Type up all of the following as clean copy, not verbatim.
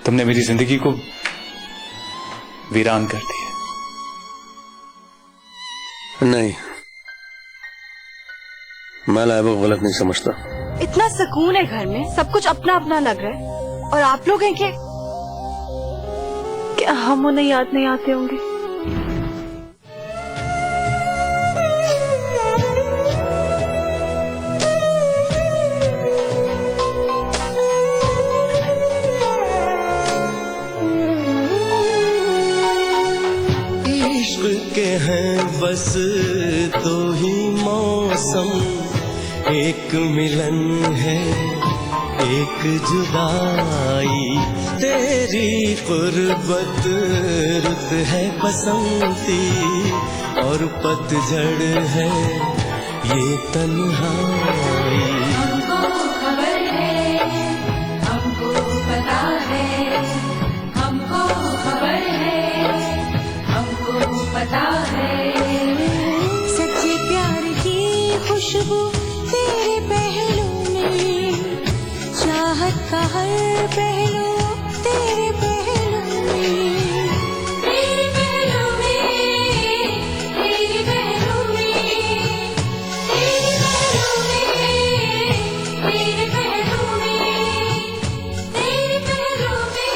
तुमने मेरी जिंदगी को वीरान कर दिया। नहीं, मैं लाइबा को गलत नहीं समझता। इतना सुकून है घर में, सब कुछ अपना अपना लग रहा है, और आप लोग हैं कि क्या हम उन्हें याद नहीं आते होंगे? के हैं बस दो ही मौसम, एक मिलन है एक जुदाई, तेरी कुर्बत रुत है बसंती और पतझड़ है ये तन्हाई। हमको खबर है, हमको पता है, हमको खबर है, हमको पता है। सच्चे प्यार की खुशबू तेरे पहलू में, चाहत का हर पहलू तेरे पहलू में, तेरे पहलू में, तेरे पहलू में, तेरे पहलू में, तेरे पहलू में, तेरे पहलू में,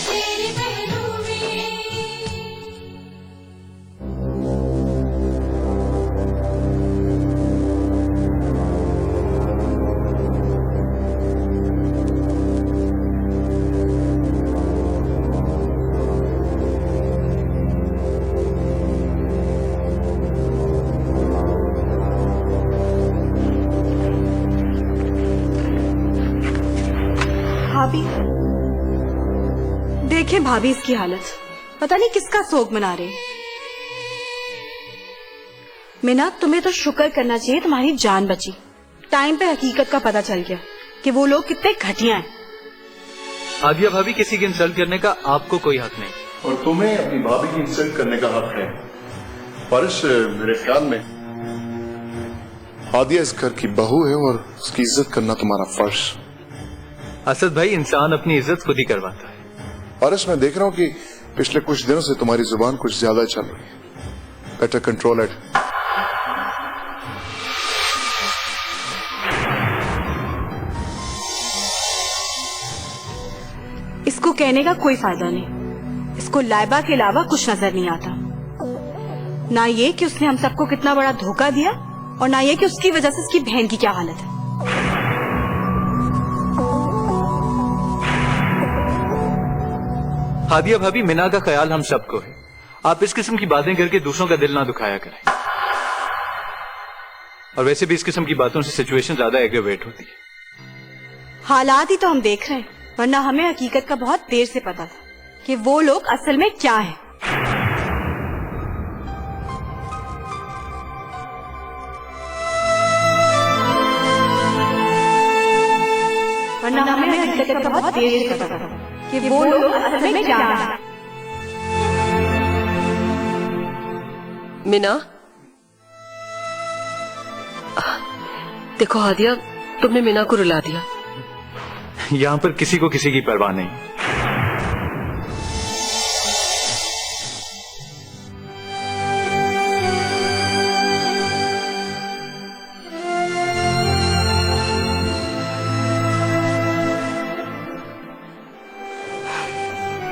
तेरे पहलू में। भाभी, देखे भाभी इसकी हालत, पता नहीं किसका सोग मना रहे। मीना, तुम्हें तो शुक्र करना चाहिए तुम्हारी जान बची। टाइम पे हकीकत का पता चल गया कि वो लोग कितने घटिया हैं। आदिया भाभी, किसी की इंसल्ट करने का आपको कोई हक नहीं, और तुम्हें अपनी भाभी की इंसल्ट करने का हक है। फर्ज मेरे ख्याल में आदिया इस घर की बहू है और उसकी इज्जत करना तुम्हारा फर्ज। असद भाई, इंसान अपनी इज्जत खुद ही करवाता है। फर्ज मैं देख रहा हूँ कि पिछले कुछ दिनों से तुम्हारी जुबान कुछ ज्यादा चल रही है। Better control it. इसको कहने का कोई फायदा नहीं, इसको लाइबा के अलावा कुछ नजर नहीं आता। ना ये कि उसने हम सबको कितना बड़ा धोखा दिया, और ना ये कि उसकी वजह से उसकी बहन की क्या हालत है। आदिया भाभी, मीना का ख्याल हम सबको है। आप इस किस्म की बातें करके दूसरों का दिल ना दुखाया करें। और वैसे भी इस किस्म की बातों से सिचुएशन ज्यादा एग्रेवेट होती है। हालात ही तो हम देख रहे हैं, वरना हमें हकीकत का बहुत देर से पता था कि वो लोग असल में क्या है। वरना हमें हकीकत का बहुत देर से पता था कि वो लोग असल में क्या है। मीना, देखो आदिया, तुमने मीना को रुला दिया। यहां पर किसी को किसी की परवाह नहीं।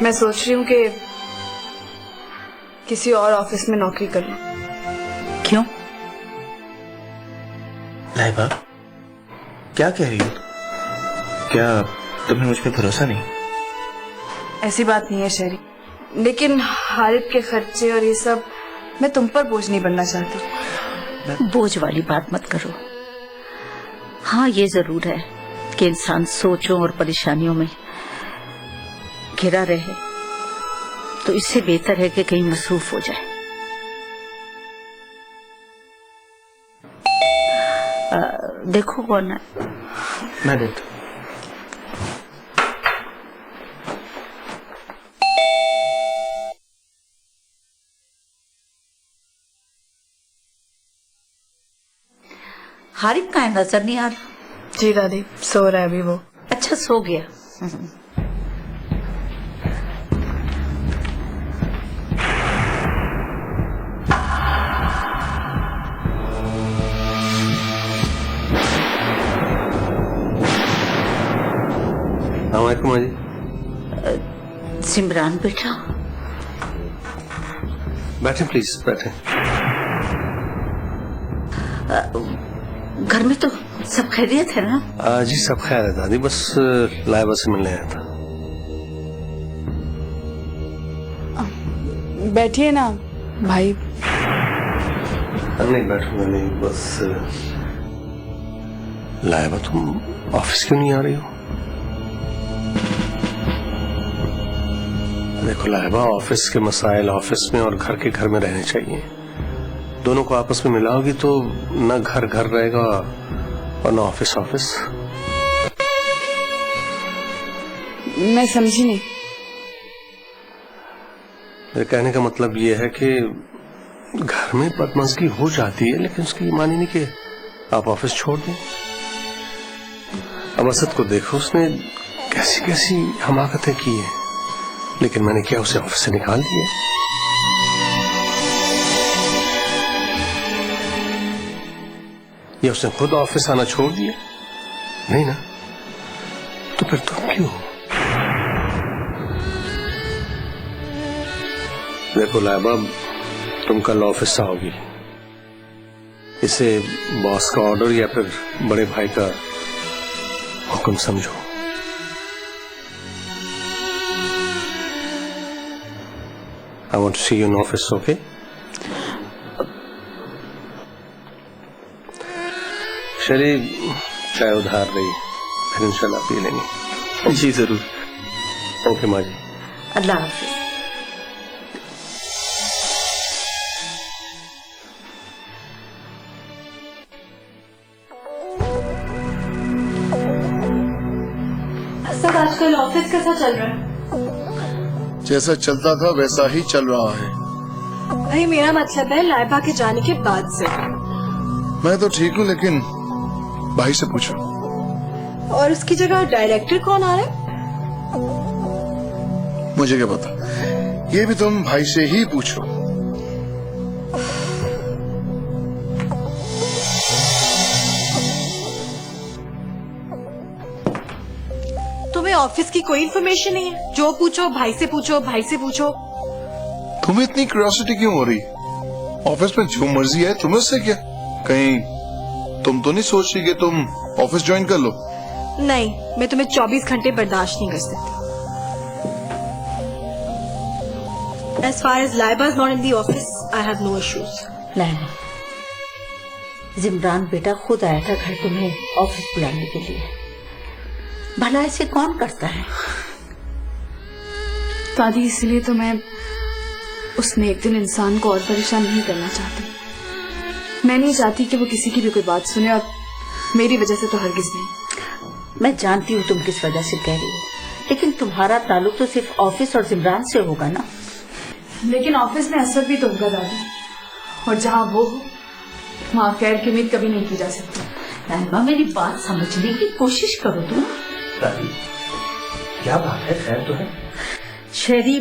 मैं सोच रही हूँ कि किसी और ऑफिस में नौकरी कर लूं। क्यों? लाइबा, क्या कह रही हो? क्या तुम्हें मुझ पर भरोसा नहीं? ऐसी बात नहीं है शहरी, लेकिन हारिब के खर्चे और ये सब मैं तुम पर बोझ नहीं बनना चाहती। बोझ वाली बात मत करो। हाँ, ये जरूर है कि इंसान सोचों और परेशानियों में घिरा रहे, तो इससे बेहतर है कि कहीं मसरूफ हो जाए। देखो कौन है। मैं देता। हारिब कहाँ नजर नहीं आ रहा? जी दादी, सो रहा है अभी वो। अच्छा, सो गया। अस्सलामुअलैकुम जी। सिमरान बेटा, बैठे प्लीज बैठे। घर में तो सब खैरियत है ना? जी सब खैर है दादी, बस लाइबा से मिलने आया था। बैठिए ना भाई। नहीं बैठूंगा नहीं, बस लाइबा तुम ऑफिस क्यों नहीं आ रही हो? देखो लाइबा, ऑफिस के मसाइल ऑफिस में और घर के घर में रहने चाहिए। दोनों को आपस में मिलाओगी तो न घर घर रहेगा और न ऑफिस ऑफिस। मैं समझी नहीं। मेरे कहने का मतलब ये है कि घर में बदमज़गी हो जाती है, लेकिन उसकी ये मानी नहीं कि आप ऑफिस छोड़ दें। अब असद को देखो, उसने कैसी कैसी हमाकतें की है, लेकिन मैंने क्या उसे ऑफिस से निकाल दिया? या उसने खुद ऑफिस आना छोड़ दिया? नहीं ना, तो फिर तुम क्यों? देखो लाइबा, तुम कल ऑफिस आओगी, इसे बॉस का ऑर्डर या फिर बड़े भाई का हुक्म समझो। I want to see you in office, okay? चलिए चाय उधार रही, फिर इंशाल्लाह पी लेंगे। जी जरूर। ओके माँ जी। अल्लाह हाफिज। सब आजकल ऑफिस कैसा चल रहा है? जैसा चलता था वैसा ही चल रहा है। भाई मेरा मतलब है लाइबा के जाने के बाद से। मैं तो ठीक हूँ, लेकिन भाई से पूछो। और उसकी जगह डायरेक्टर कौन आ रहा है? मुझे क्या पता, ये भी तुम भाई से ही पूछो। तुम्हें ऑफिस की कोई इन्फॉर्मेशन नहीं है? जो पूछो भाई से पूछो, भाई से पूछो। तुम्हें इतनी क्यूरियोसिटी क्यों हो रही? ऑफिस में जो मर्जी है, तुम्हें उससे क्या? कहीं तुम तो नहीं सोच रही कि तुम ऑफिस ज्वाइन कर लो? नहीं, मैं तुम्हें 24 घंटे बर्दाश्त नहीं कर सकती। As far as Laiba is not in the office, I have no issues. Laiba, जिमरान बेटा खुद आया था घर तुम्हें ऑफिस बुलाने के लिए। भला ऐसे कौन करता है? दादी, इसलिए तो मैं उस नेक दिल इंसान को और परेशान नहीं करना चाहती। मैं नहीं चाहती कि वो किसी की भी कोई बात सुने, और मेरी वजह से तो हरगिज नहीं। मैं जानती हूँ तुम किस वजह से कह रही हो, लेकिन तुम्हारा ताल्लुक तो सिर्फ ऑफिस और जिमरान से होगा ना। लेकिन ऑफिस में असर भी तो होगा दादी, और जहाँ वो हो वहाँ खैर की उम्मीद कभी नहीं की जा सकती। लाइबा, मेरी बात समझने की कोशिश करो तुम। दादी क्या बात है, खैर तो है। शेरी,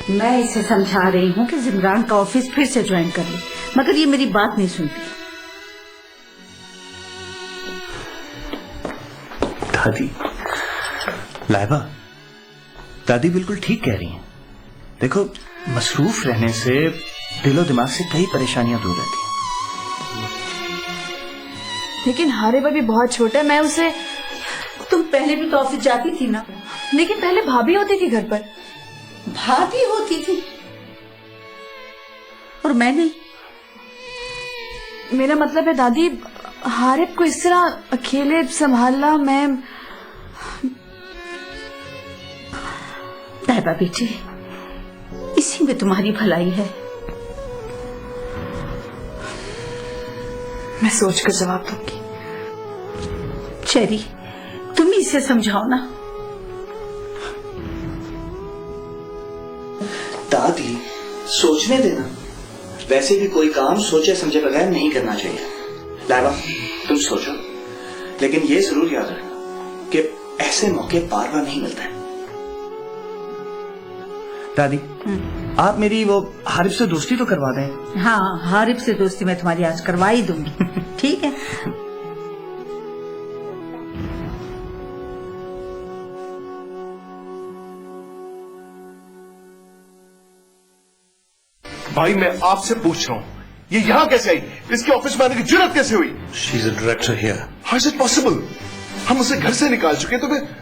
मैं इसे समझा रही हूँ कि जिमरान का ऑफिस फिर से ज्वाइन कर ले, मगर ये मेरी बात नहीं सुनती। दादी, लाइबा, दादी बिल्कुल ठीक कह रही हैं। देखो, मसरूफ रहने से दिलो दिमाग से कई परेशानियां दूर रहती हैं। लेकिन हारिबा भी बहुत छोटा है, मैं उसे। तुम पहले भी तो ऑफिस जाती थी ना। लेकिन पहले भाभी होती थी घर पर। भाभी होती थी और मैं नहीं। मेरा मतलब है दादी, हारिब को इस तरह अकेले संभालना, मैं। लाइबा बेटी, इसी में तुम्हारी भलाई है। मैं सोचकर जवाब दूंगी। चेरी, तुम ही इसे समझाओ ना। दादी, सोचने देना। वैसे भी कोई काम सोचे समझे बगैर नहीं करना चाहिए। लाइबा, तुम सोचो, लेकिन ये जरूर याद रखना कि ऐसे मौके बार बार नहीं मिलते हैं। दादी, आप मेरी वो हारिब से दोस्ती तो करवा दें। हाँ, हारिब से दोस्ती मैं तुम्हारी आज करवा ही दूंगी। ठीक है। भाई मैं आपसे पूछ रहा हूँ ये यहाँ कैसे आई? इसके ऑफिस में आने की जरूरत कैसे हुई? She is a director here. How is it possible? हम उसे घर से निकाल चुके हैं, तो फिर